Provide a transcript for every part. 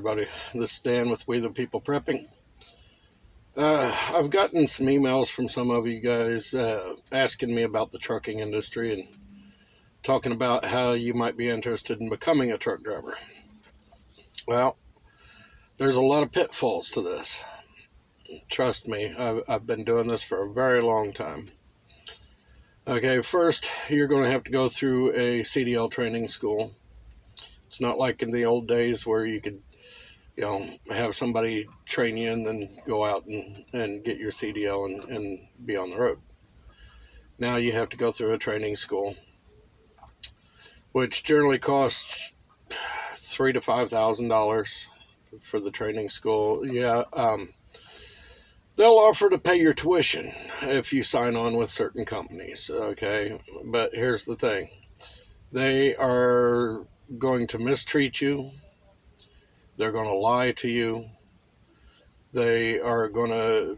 everybody. This is Dan with We the People Prepping. I've gotten some emails from some of you guys asking me about the trucking industry and talking about how you might be interested in becoming a truck driver. Well, there's a lot of pitfalls to this. Trust me, I've been doing this for a very long time. Okay, first, you're going to have to go through a CDL training school. It's not like in the old days where you could, have somebody train you and then go out and get your CDL and be on the road. Now you have to go through a training school, which generally costs $3,000 to $5,000 for the training school. They'll offer to pay your tuition if you sign on with certain companies, okay? But here's the thing. They are going to mistreat you. They're going to lie to you. They are going to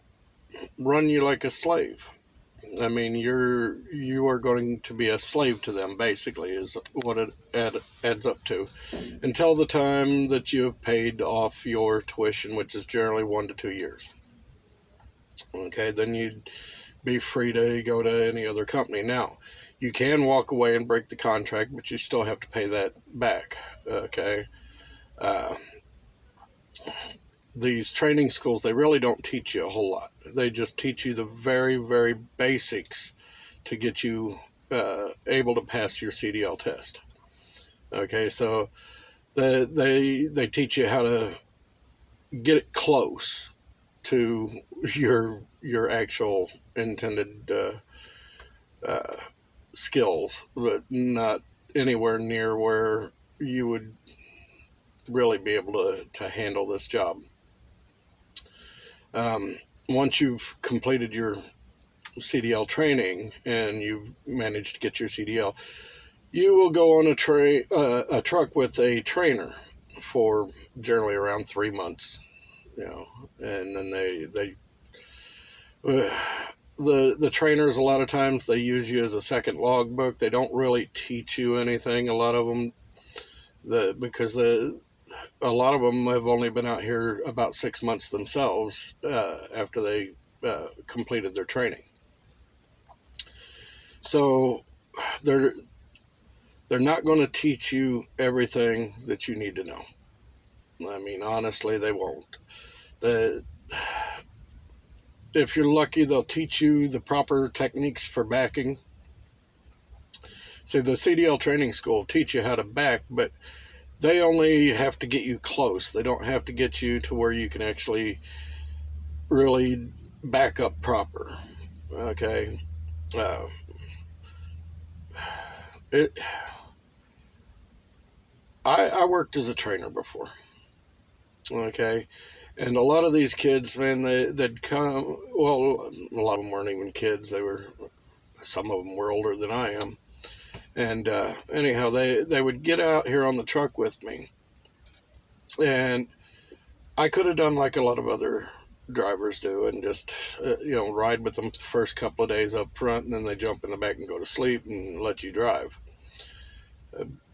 run you like a slave. I mean, you are going to be a slave to them, basically, is what it adds up to, until the time that you have paid off your tuition, which is generally 1 to 2 years. Okay, then you'd be free to go to any other company. Now, you can walk away and break the contract, but you still have to pay that back. Okay. These training schools, they really don't teach you a whole lot. They just teach you the very, very basics to get you able to pass your CDL test. Okay, so they teach you how to get it close to your actual intended skills, but not anywhere near where you would really be able to handle this job. Once you've completed your CDL training and you've managed to get your CDL, you will go on a truck with a trainer for generally around 3 months. And then the trainers, a lot of times they use you as a second logbook. They don't really teach you anything. A lot of them, because a lot of them have only been out here about 6 months themselves after they completed their training. So they're not going to teach you everything that you need to know. I mean, honestly, they won't. If you're lucky, they'll teach you the proper techniques for backing. See, the CDL training school will teach you how to back, but they only have to get you close. They don't have to get you to where you can actually really back up proper. Okay. I worked as a trainer before. Okay. And a lot of these kids, man, they'd come, well, a lot of them weren't even kids. Some of them were older than I am. And anyhow, they would get out here on the truck with me. And I could have done like a lot of other drivers do and just, ride with them the first couple of days up front, and then they jump in the back and go to sleep and let you drive.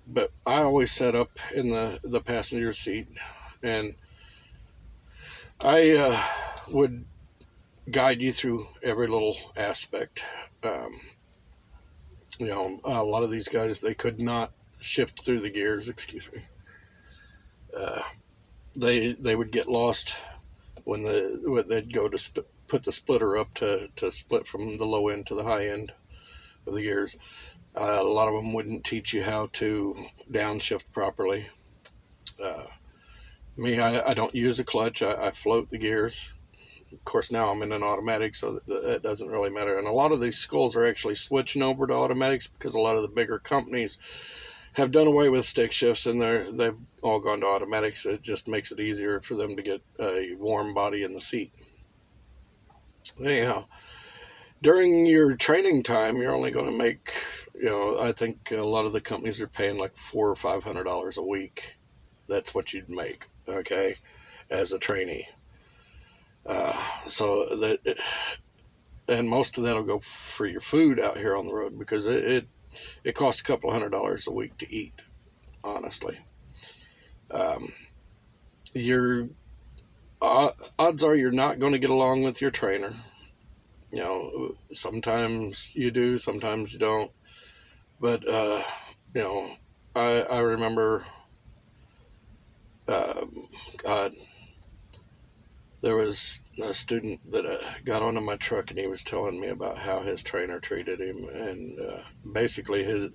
But I always sat up in the passenger seat, and I would guide you through every little aspect. A lot of these guys, they could not shift through the gears, excuse me. They would get lost when they'd go to put the splitter up to split from the low end to the high end of the gears. A lot of them wouldn't teach you how to downshift properly. I don't use a clutch. I float the gears. Of course, now I'm in an automatic, so that doesn't really matter. And a lot of these schools are actually switching over to automatics because a lot of the bigger companies have done away with stick shifts, and they've all gone to automatics. It just makes it easier for them to get a warm body in the seat. Anyhow, during your training time, you're only going to make, I think a lot of the companies are paying like $400 or $500 a week. That's what you'd make, okay, as a trainee. And most of that will go for your food out here on the road, because it costs a couple $100 a week to eat, honestly. You're odds are you're not going to get along with your trainer. You know, sometimes you do, sometimes you don't. But you know, I remember, uh, God, there was a student that got onto my truck, and he was telling me about how his trainer treated him, and basically him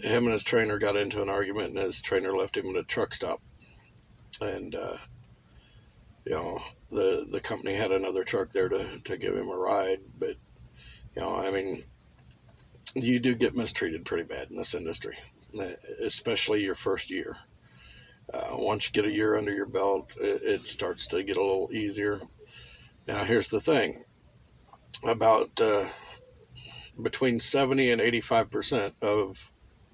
and his trainer got into an argument, and his trainer left him at a truck stop, and you know, the company had another truck there to give him a ride, but you know, I mean, you do get mistreated pretty bad in this industry, especially your first year. Once you get a year under your belt, it starts to get a little easier. Now, here's the thing about between 70 and 85% of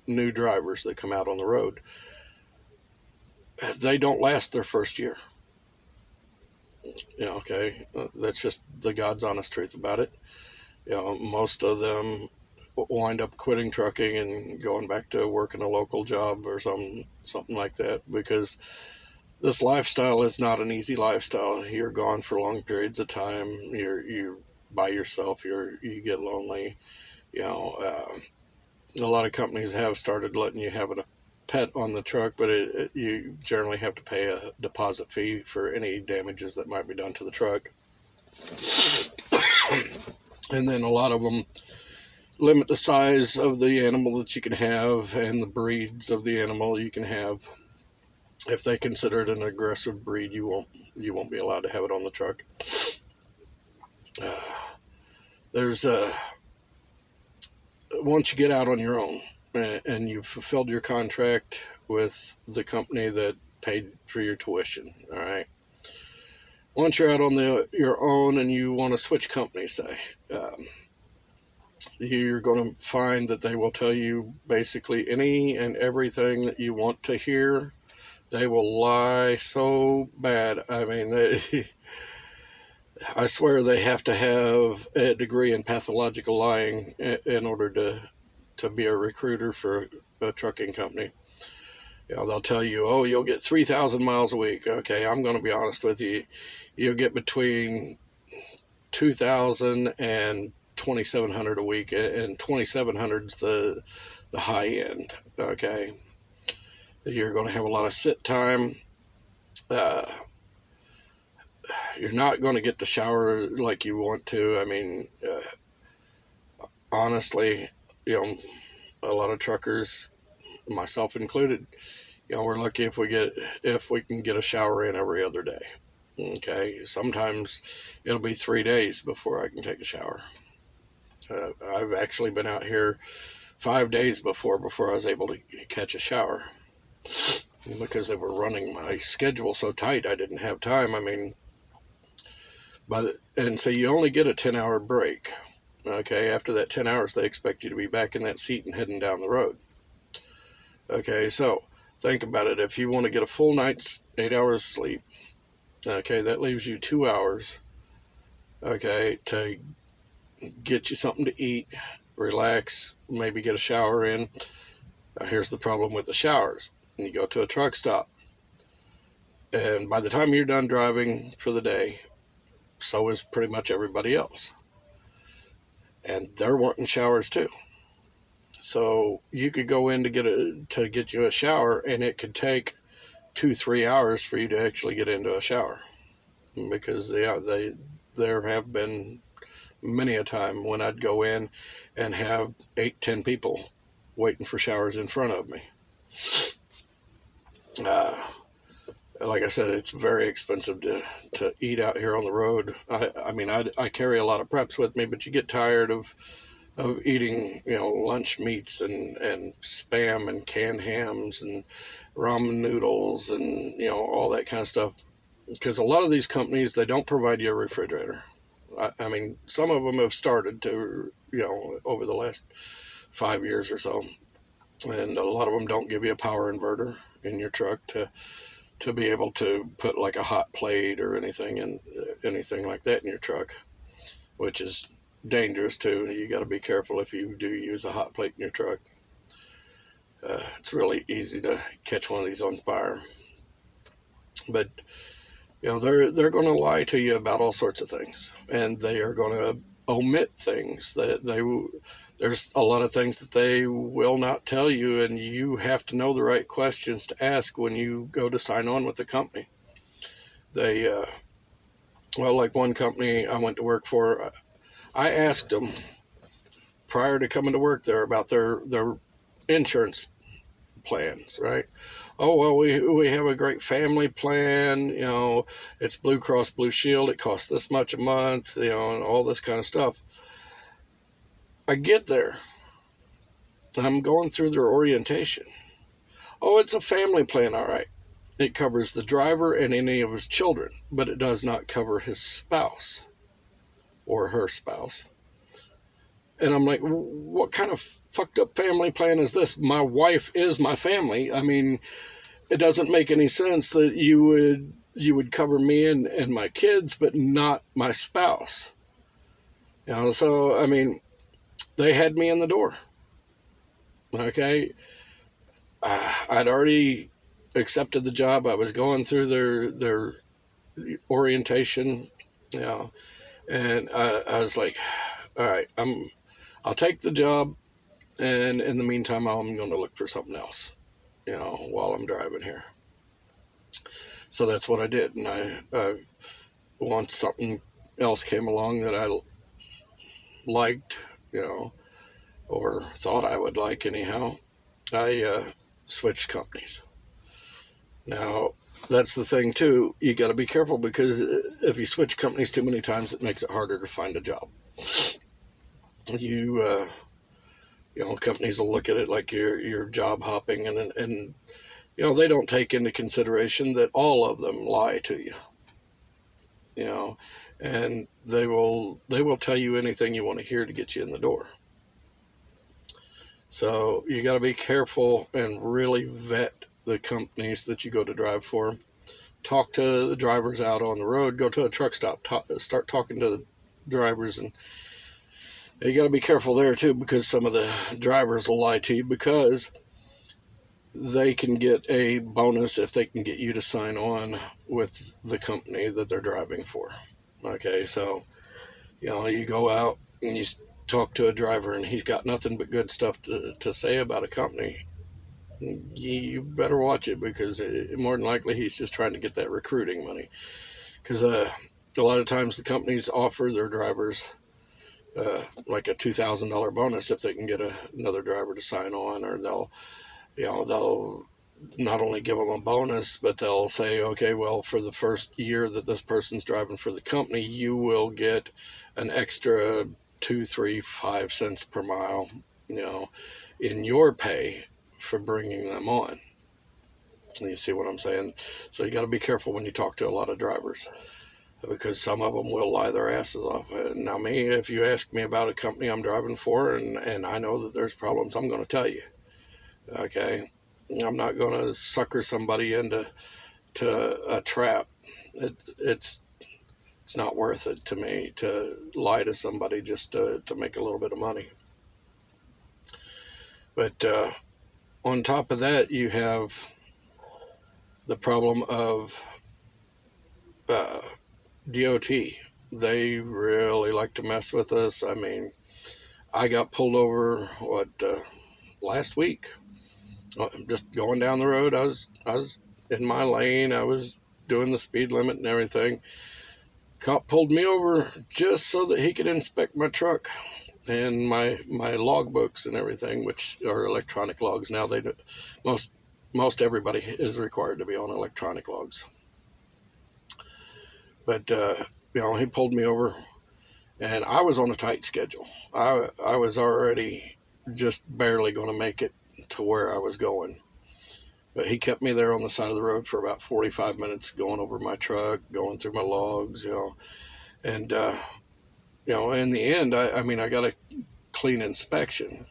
new drivers that come out on the road, they don't last their first year. You know, okay, that's just the God's honest truth about it. You know, most of them wind up quitting trucking and going back to working a local job or something like that, because this lifestyle is not an easy lifestyle. You're gone for long periods of time. You're by yourself. You get lonely. You know, a lot of companies have started letting you have a pet on the truck, but you generally have to pay a deposit fee for any damages that might be done to the truck. And then a lot of them limit the size of the animal that you can have and the breeds of the animal you can have. If they consider it an aggressive breed, you won't be allowed to have it on the truck. There's once you get out on your own and you've fulfilled your contract with the company that paid for your tuition, all right. Once you're out on your own and you want to switch companies, say, you're going to find that they will tell you basically any and everything that you want to hear. They will lie so bad. I mean, I swear they have to have a degree in pathological lying in order to be a recruiter for a trucking company. You know, they'll tell you, oh, you'll get 3,000 miles a week. Okay, I'm going to be honest with you. You'll get between 2,000 and 2,700 a week, and 2,700 is the high end. Okay, you're going to have a lot of sit time. You're not going to get to shower like you want to. I mean, honestly, you know, a lot of truckers, myself included, you know, we're lucky if we can get a shower in every other day. Okay, sometimes it'll be 3 days before I can take a shower. I've actually been out here 5 days before I was able to catch a shower, because they were running my schedule so tight I didn't have time. I mean, and so you only get a 10-hour break. Okay, after that 10 hours, they expect you to be back in that seat and heading down the road. Okay, so think about it. If you want to get a full night's 8 hours sleep, okay, that leaves you 2 hours, okay, to get you something to eat, relax, maybe get a shower in. Now, here's the problem with the showers. You go to a truck stop, and by the time you're done driving for the day, so is pretty much everybody else. And they're wanting showers too. So you could go in to get you a shower, and it could take 2-3 hours for you to actually get into a shower, because there have been many a time when I'd go in and have 8-10 people waiting for showers in front of me. Like I said, it's very expensive to eat out here on the road. I mean, I carry a lot of preps with me, but you get tired of eating, you know, lunch meats and Spam and canned hams and ramen noodles and, you know, all that kind of stuff. Because a lot of these companies, they don't provide you a refrigerator. I mean, some of them have started to, you know, over the last 5 years or so. And a lot of them don't give you a power inverter in your truck to be able to put like a hot plate or anything like that in your truck, which is dangerous too. You got to be careful if you do use a hot plate in your truck. It's really easy to catch one of these on fire. But they're going to lie to you about all sorts of things, and they are going to omit things that there's a lot of things that they will not tell you, and you have to know the right questions to ask when you go to sign on with the company. They well, like one company I went to work for, I asked them prior to coming to work there about their insurance plans, right? Oh, well, we have a great family plan, it's Blue Cross Blue Shield, it costs this much a month, and all this kind of stuff. I get there, I'm going through their orientation. Oh, it's a family plan, all right. It covers the driver and any of his children, but it does not cover his spouse or her spouse. And I'm like, what kind of fucked up family plan is this? My wife is my family. I mean, it doesn't make any sense that you would cover me and my kids, but not my spouse. So I mean, they had me in the door. Okay, I'd already accepted the job. I was going through their orientation, and I was like, all right, I'll take the job, and in the meantime, I'm going to look for something else, while I'm driving here. So that's what I did, and I once something else came along that I liked, or thought I would like anyhow, I switched companies. Now, that's the thing too. You got to be careful, because if you switch companies too many times, it makes it harder to find a job. Companies will look at it like you're job hopping, and they don't take into consideration that all of them lie to you. And they will tell you anything you want to hear to get you in the door. So you got to be careful and really vet the companies that you go to drive for. Talk to the drivers out on the road. Go to a truck stop. Start talking to the drivers, and you got to be careful there too, because some of the drivers will lie to you because they can get a bonus if they can get you to sign on with the company that they're driving for. Okay, so you go out and you talk to a driver and he's got nothing but good stuff to say about a company. You better watch it, because more than likely he's just trying to get that recruiting money. Because a lot of times the companies offer their drivers like a $2,000 bonus if they can get another driver to sign on, or they'll not only give them a bonus, but they'll say, okay, well, for the first year that this person's driving for the company, you will get an extra 2, 3, 5 cents per mile, in your pay for bringing them on. You see what I'm saying? So you got to be careful when you talk to a lot of drivers, because some of them will lie their asses off. Now, me, if you ask me about a company I'm driving for, and I know that there's problems, I'm going to tell you. Okay, I'm not going to sucker somebody into a trap. It's not worth it to me to lie to somebody just to make a little bit of money. But on top of that, you have the problem of DOT. They really like to mess with us. I mean, I got pulled over last week. Just going down the road. I was in my lane. I was doing the speed limit and everything. Cop pulled me over just so that he could inspect my truck and my logbooks and everything, which are electronic logs now. They do, most everybody is required to be on electronic logs. But he pulled me over, and I was on a tight schedule. I was already just barely going to make it to where I was going. But he kept me there on the side of the road for about 45 minutes, going over my truck, going through my logs, and in the end, I got a clean inspection.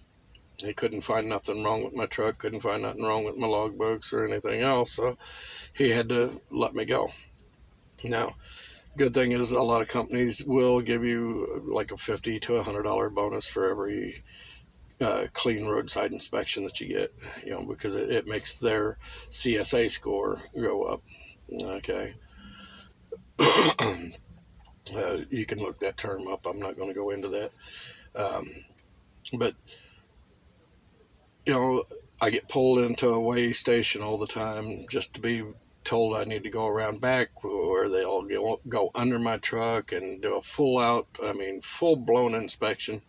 He couldn't find nothing wrong with my truck, couldn't find nothing wrong with my logbooks or anything else, so he had to let me go. Now, good thing is a lot of companies will give you like a $50 to $100 bonus for every clean roadside inspection that you get, because it makes their CSA score go up. Okay. You can look that term up. I'm not going to go into that. Um, but, you know, I get pulled into a weigh station all the time just to be told I need to go around back where they'll go under my truck and do a full blown inspection.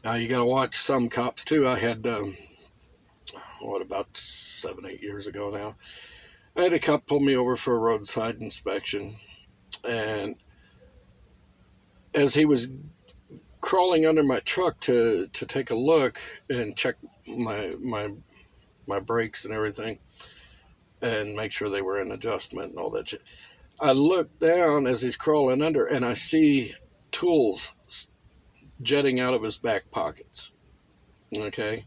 Now, you got to watch some cops too. I had, about 7, 8 years ago now, I had a cop pull me over for a roadside inspection. And as he was crawling under my truck to take a look and check my brakes and everything and make sure they were in adjustment and all that shit, I look down as he's crawling under and I see tools jetting out of his back pockets. Okay.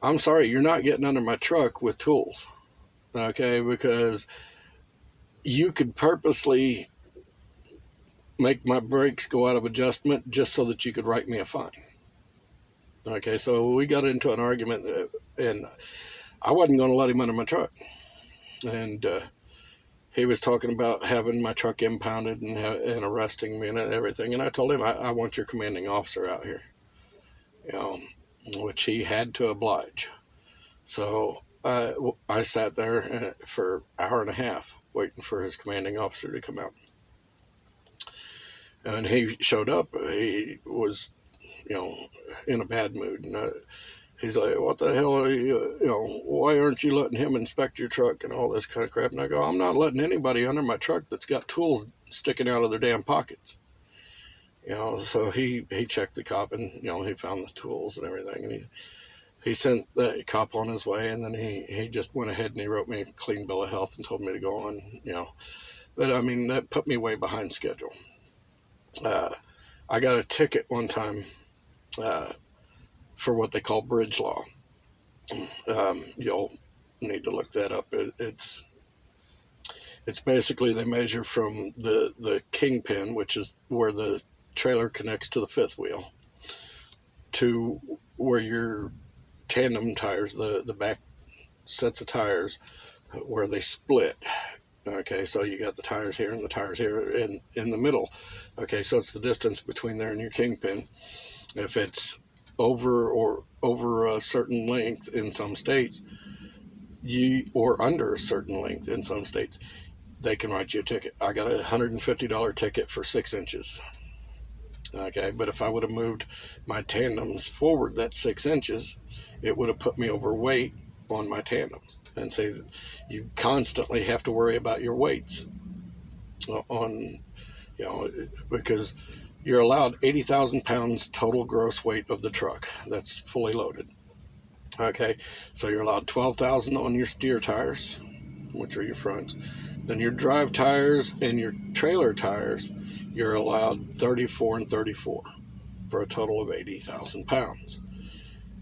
I'm sorry, you're not getting under my truck with tools. Okay. Because you could purposely make my brakes go out of adjustment just so that you could write me a fine. Okay. So we got into an argument and I wasn't going to let him under my truck. And, he was talking about having my truck impounded and arresting me and everything. And I told him, I want your commanding officer out here, you know, which he had to oblige. So I sat there for an hour and a half waiting for his commanding officer to come out. And he showed up. He was, in a bad mood. And he's like, what the hell are you, why aren't you letting him inspect your truck and all this kind of crap? And I go, I'm not letting anybody under my truck that's got tools sticking out of their damn pockets. So he checked the cop and, he found the tools and everything. And he sent the cop on his way. And then he just went ahead and he wrote me a clean bill of health and told me to go on, But, that put me way behind schedule. I got a ticket one time for what they call bridge law. You'll need to look that up. It's basically they measure from the kingpin, which is where the trailer connects to the fifth wheel, to where your tandem tires, the back sets of tires, where they split. Okay, so you got the tires here and the tires here in the middle. Okay, so it's the distance between there and your kingpin. If it's over a certain length in some states, or under a certain length in some states, they can write you a ticket. I got a $150 ticket for 6 inches. Okay, but if I would have moved my tandems forward that 6 inches, it would have put me overweight on my tandems. And say you constantly have to worry about your weights on, because you're allowed 80,000 pounds total gross weight of the truck. That's fully loaded. Okay, so you're allowed 12,000 on your steer tires, which are your fronts. Then your drive tires and your trailer tires, you're allowed 34 and 34 for a total of 80,000 pounds.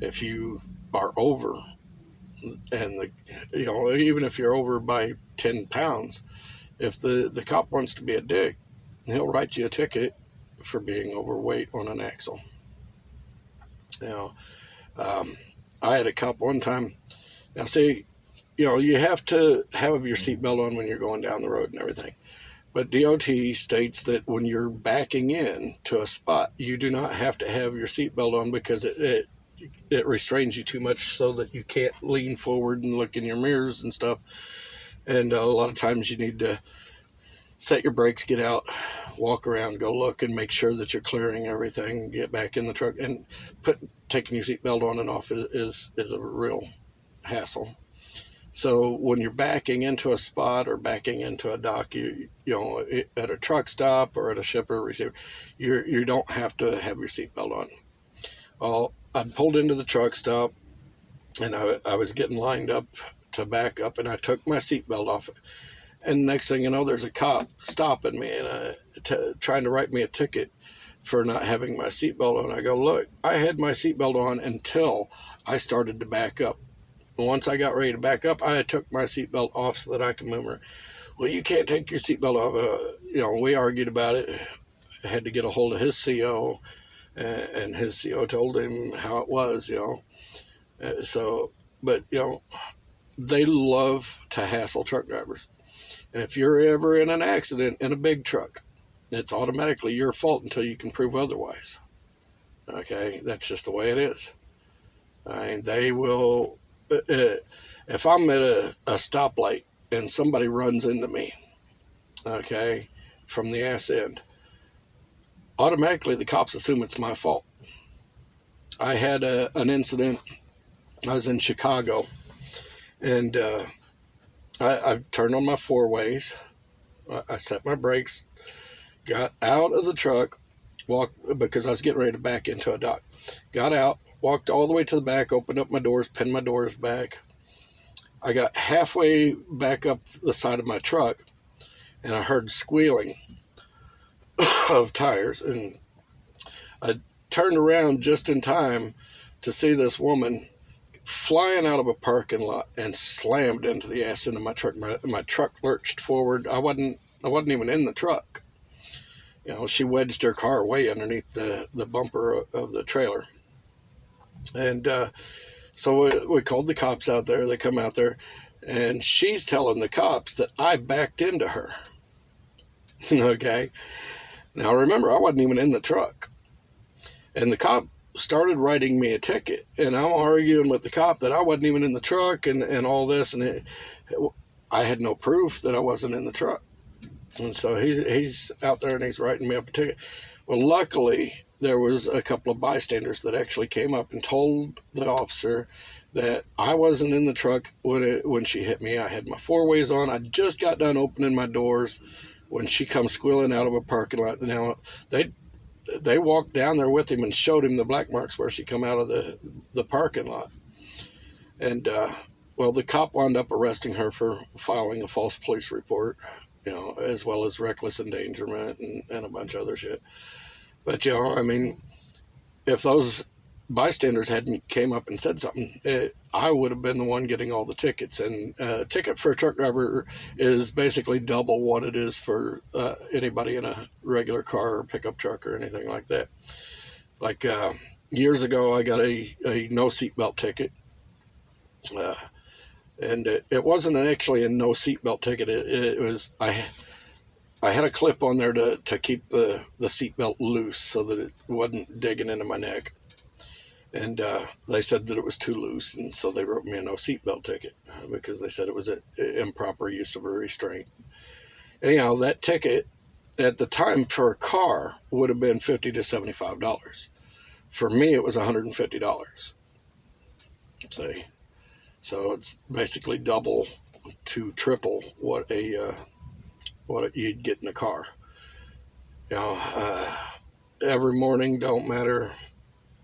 If you are over, and even if you're over by 10 pounds, if the cop wants to be a dick, he'll write you a ticket for being overweight on an axle. I had a cop one time. Now, see, you have to have your seatbelt on when you're going down the road and everything. But DOT states that when you're backing in to a spot, you do not have to have your seatbelt on because it restrains you too much so that you can't lean forward and look in your mirrors and stuff. And a lot of times you need to set your brakes, get out, walk around, go look, and make sure that you're clearing everything, get back in the truck. And taking your seatbelt on and off is a real hassle. So when you're backing into a spot or backing into a dock, at a truck stop or at a shipper receiver, you don't have to have your seatbelt on. Well, I pulled into the truck stop and I was getting lined up to back up, and I took my seatbelt off. And next thing you know, there's a cop stopping me and trying to write me a ticket for not having my seatbelt on. I go, look, I had my seatbelt on until I started to back up. Once I got ready to back up, I took my seatbelt off so that I could move. Well, you can't take your seatbelt off. We argued about it. I had to get a hold of his CO, and his CO told him how it was, But, they love to hassle truck drivers. And if you're ever in an accident in a big truck, it's automatically your fault until you can prove otherwise. Okay, that's just the way it is. I mean, they will. If I'm at a stoplight and somebody runs into me, okay, from the ass end, automatically the cops assume it's my fault. I had an incident. I was in Chicago, and I turned on my four ways. I set my brakes, got out of the truck, walked because I was getting ready to back into a dock. Got out, walked all the way to the back, opened up my doors, pinned my doors back. I got halfway back up the side of my truck, and I heard squealing of tires, and I turned around just in time to see this woman flying out of a parking lot and slammed into the ass end of my truck. My truck lurched forward. I wasn't even in the truck. She wedged her car way underneath the bumper of the trailer. And so we called the cops out there. They come out there, and she's telling the cops that I backed into her. Okay. Now remember, I wasn't even in the truck. And the cop started writing me a ticket, and I'm arguing with the cop that I wasn't even in the truck and all this, and I had no proof that I wasn't in the truck. And so he's out there and he's writing me up a ticket. Well, luckily there was a couple of bystanders that actually came up and told the officer that I wasn't in the truck when she hit me. I had my four ways on. I just got done opening my doors when she comes squealing out of a parking lot. Now they walked down there with him and showed him the black marks where she come out of the parking lot. And well, the cop wound up arresting her for filing a false police report, as well as reckless endangerment and a bunch of other shit. But I mean, if those bystanders hadn't came up and said something, I would have been the one getting all the tickets. And a ticket for a truck driver is basically double what it is for anybody in a regular car or pickup truck or anything like that. Like years ago, I got a no seatbelt ticket. And it wasn't actually a no seatbelt ticket. It was, I had a clip on there to keep the seatbelt loose so that it wasn't digging into my neck. And they said that it was too loose, and so they wrote me a no seatbelt ticket because they said it was an improper use of a restraint. Anyhow, that ticket at the time for a car would have been $50 to $75. For me, it was $150. See, so it's basically double to triple what you'd get in a car. Every morning, don't matter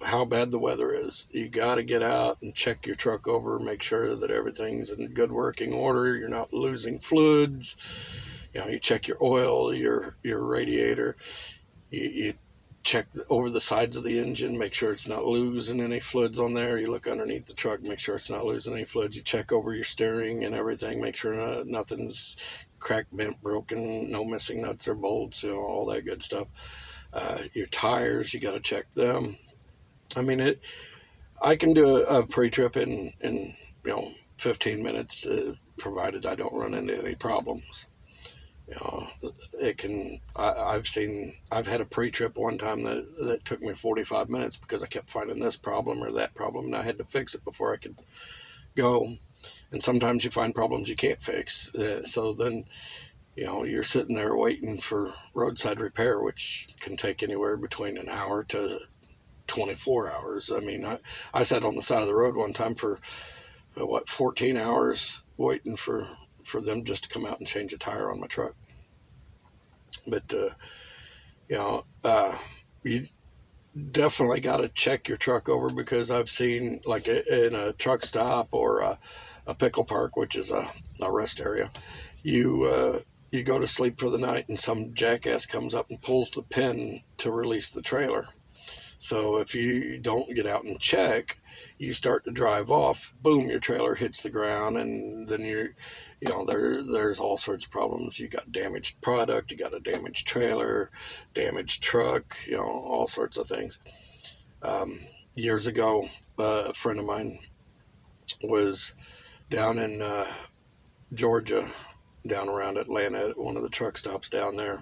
how bad the weather is, you got to get out and check your truck over, make sure that everything's in good working order, you're not losing fluids. You check your oil, your radiator, you check over the sides of the engine, make sure it's not losing any fluids on there. You look underneath the truck, make sure it's not losing any fluids. You check over your steering and everything, make sure nothing's cracked, bent, broken, no missing nuts or bolts, all that good stuff. Your tires, you got to check them. I mean, I can do a pre-trip in 15 minutes, provided I don't run into any problems. I've had a pre-trip one time that took me 45 minutes because I kept finding this problem or that problem, and I had to fix it before I could go. And sometimes you find problems you can't fix. So then, you're sitting there waiting for roadside repair, which can take anywhere between an hour to 24 hours. I mean, I sat on the side of the road one time for 14 hours waiting for them just to come out and change a tire on my truck. But you definitely got to check your truck over, because I've seen, like in a truck stop or a pickle park, which is a rest area, you go to sleep for the night and some jackass comes up and pulls the pin to release the trailer. So if you don't get out and check, you start to drive off, boom, your trailer hits the ground, and then there's all sorts of problems. You got damaged product, you got a damaged trailer, damaged truck, all sorts of things. Years ago, a friend of mine was down in Georgia down around Atlanta at one of the truck stops down there.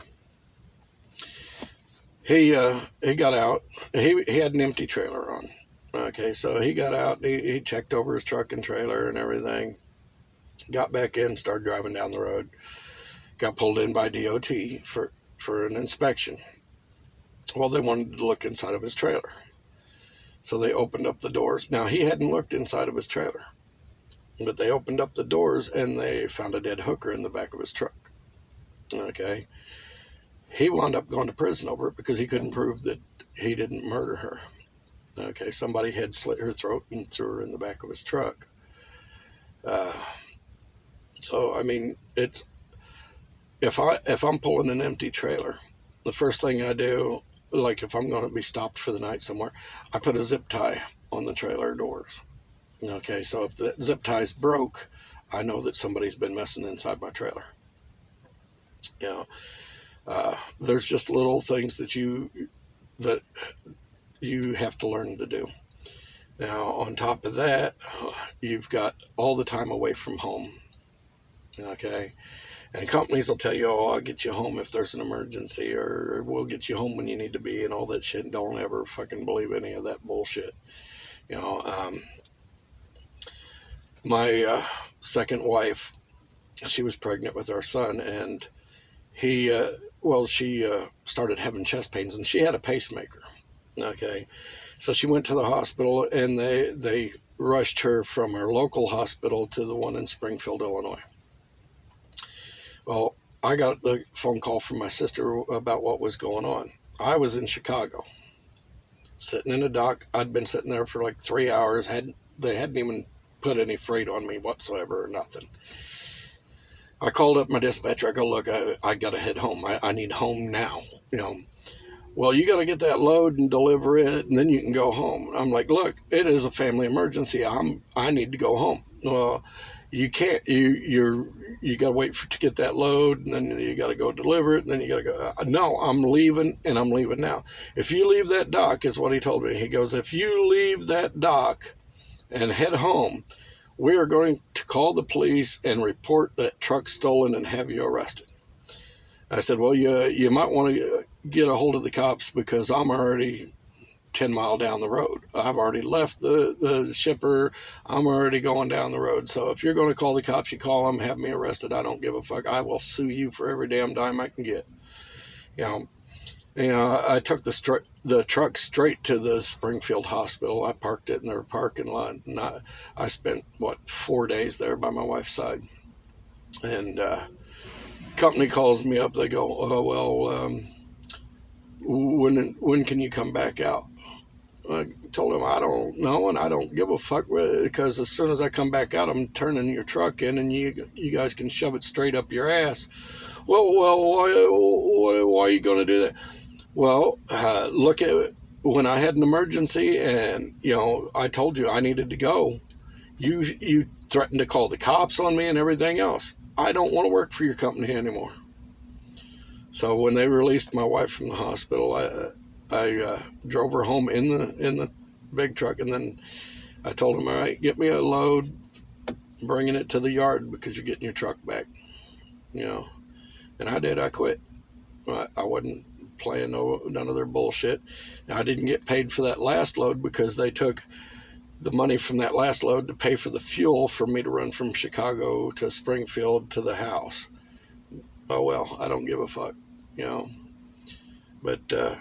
He got out. He had an empty trailer on. Okay, so he got out. He checked over his truck and trailer and everything. Got back in, started driving down the road. Got pulled in by DOT for an inspection. Well, they wanted to look inside of his trailer. So they opened up the doors. Now, he hadn't looked inside of his trailer, but they opened up the doors and they found a dead hooker in the back of his truck. Okay. He wound up going to prison over it because he couldn't prove that he didn't murder her. Okay. Somebody had slit her throat and threw her in the back of his truck. So, I mean, it's, if I'm pulling an empty trailer, the first thing I do, like if I'm going to be stopped for the night somewhere, I put a zip tie on the trailer doors. Okay, so if the zip tie's broke, I know that somebody's been messing inside my trailer. You know, there's just little things that you have to learn to do. Now, on top of that, you've got all the time away from home. Okay. And companies will tell you, oh, I'll get you home if there's an emergency, or we'll get you home when you need to be, and all that shit. Don't ever fucking believe any of that bullshit. You know, my second wife, she was pregnant with our son, and she started having chest pains, and she had a pacemaker. Okay. So she went to the hospital, and they rushed her from our local hospital to the one in Springfield, Illinois. Well, I got the phone call from my sister about what was going on. I was in Chicago, sitting in a dock. I'd been sitting there for like 3 hours. They hadn't even put any freight on me whatsoever or nothing. I called up my dispatcher. I go, look, I got to head home. I need home now. You know, well, you got to get that load and deliver it, and then you can go home. I'm like, look, it is a family emergency. I need to go home. Well, you can't. You got to wait to get that load, and then you got to go deliver it, and then you got to go. No, I'm leaving, and I'm leaving now. If you leave that dock, is what he told me. He goes, if you leave that dock and head home, we are going to call the police and report that truck stolen and have you arrested. I said, well, you might want to get a hold of the cops because I'm already 10 miles down the road. I've already left the shipper. I'm already going down the road. So if you're going to call the cops, you call them, have me arrested. I don't give a fuck. I will sue you for every damn dime I can get. You know, I took the truck straight to the Springfield hospital. I parked it in their parking lot, and I spent 4 days there by my wife's side. And company calls me up. They go, oh, well, when can you come back out? I told them I don't know, and I don't give a fuck, because as soon as I come back out, I'm turning your truck in, and you guys can shove it straight up your ass. Well, why are you going to do that? Well, look at it. When I had an emergency, and I told you I needed to go, you threatened to call the cops on me and everything else. I don't want to work for your company anymore. So when they released my wife from the hospital, I drove her home in the big truck, and then I told them, all right, get me a load, bringing it to the yard because you're getting your truck back. And I did. I quit. I wasn't playing none of their bullshit. Now, I didn't get paid for that last load because they took the money from that last load to pay for the fuel for me to run from Chicago to Springfield to the house. Oh, well, I don't give a fuck, But,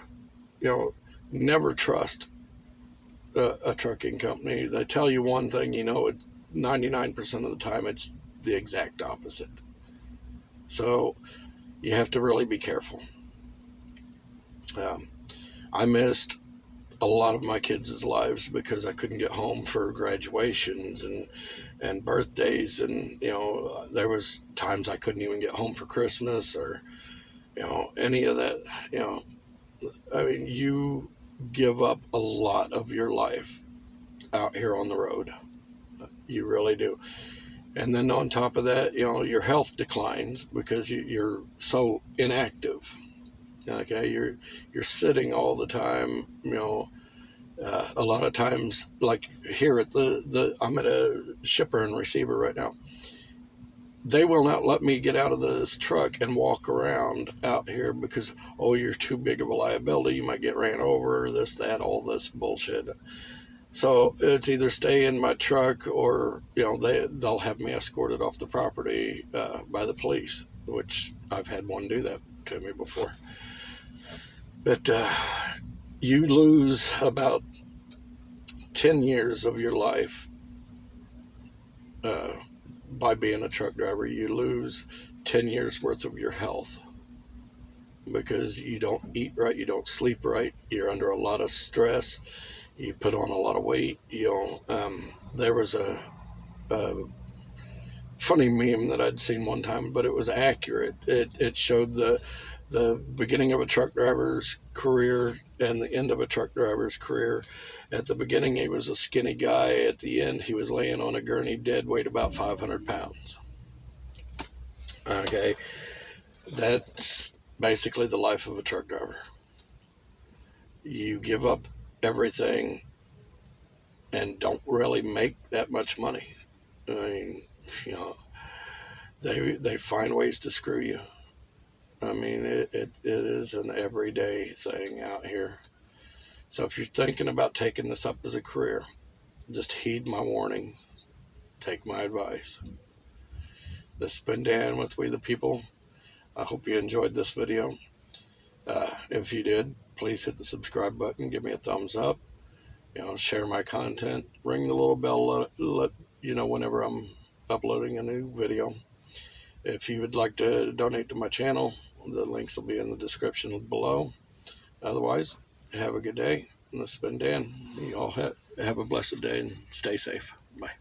never trust a trucking company. They tell you one thing, it's 99% of the time it's the exact opposite. So you have to really be careful. I missed a lot of my kids' lives because I couldn't get home for graduations and birthdays, and there was times I couldn't even get home for Christmas or any of that. I mean, you give up a lot of your life out here on the road. You really do. And then on top of that, your health declines because you're so inactive. Okay, you're sitting all the time. A lot of times, like here at I'm at a shipper and receiver right now. they will not let me get out of this truck and walk around out here because, oh, you're too big of a liability. You might get ran over, this, that, all this bullshit. So it's either stay in my truck or, they'll have me escorted off the property by the police, which I've had one do that to me before. But you lose about 10 years of your life by being a truck driver. You lose 10 years worth of your health because you don't eat right, you don't sleep right, you're under a lot of stress, you put on a lot of weight. There was a funny meme that I'd seen one time, but it was accurate. It showed the beginning of a truck driver's career and the end of a truck driver's career. At the beginning, he was a skinny guy. At the end, he was laying on a gurney, dead weight, about 500 pounds. Okay, that's basically the life of a truck driver. You give up everything and don't really make that much money. I mean, they find ways to screw you. I mean, it is an everyday thing out here. So if you're thinking about taking this up as a career, just heed my warning. Take my advice. This has been Dan with We the People. I hope you enjoyed this video. If you did, please hit the subscribe button. Give me a thumbs up. Share my content. Ring the little bell. Let you know whenever I'm uploading a new video. If you would like to donate to my channel, the links will be in the description below. Otherwise, have a good day. This has been Dan. You all have a blessed day and stay safe. Bye.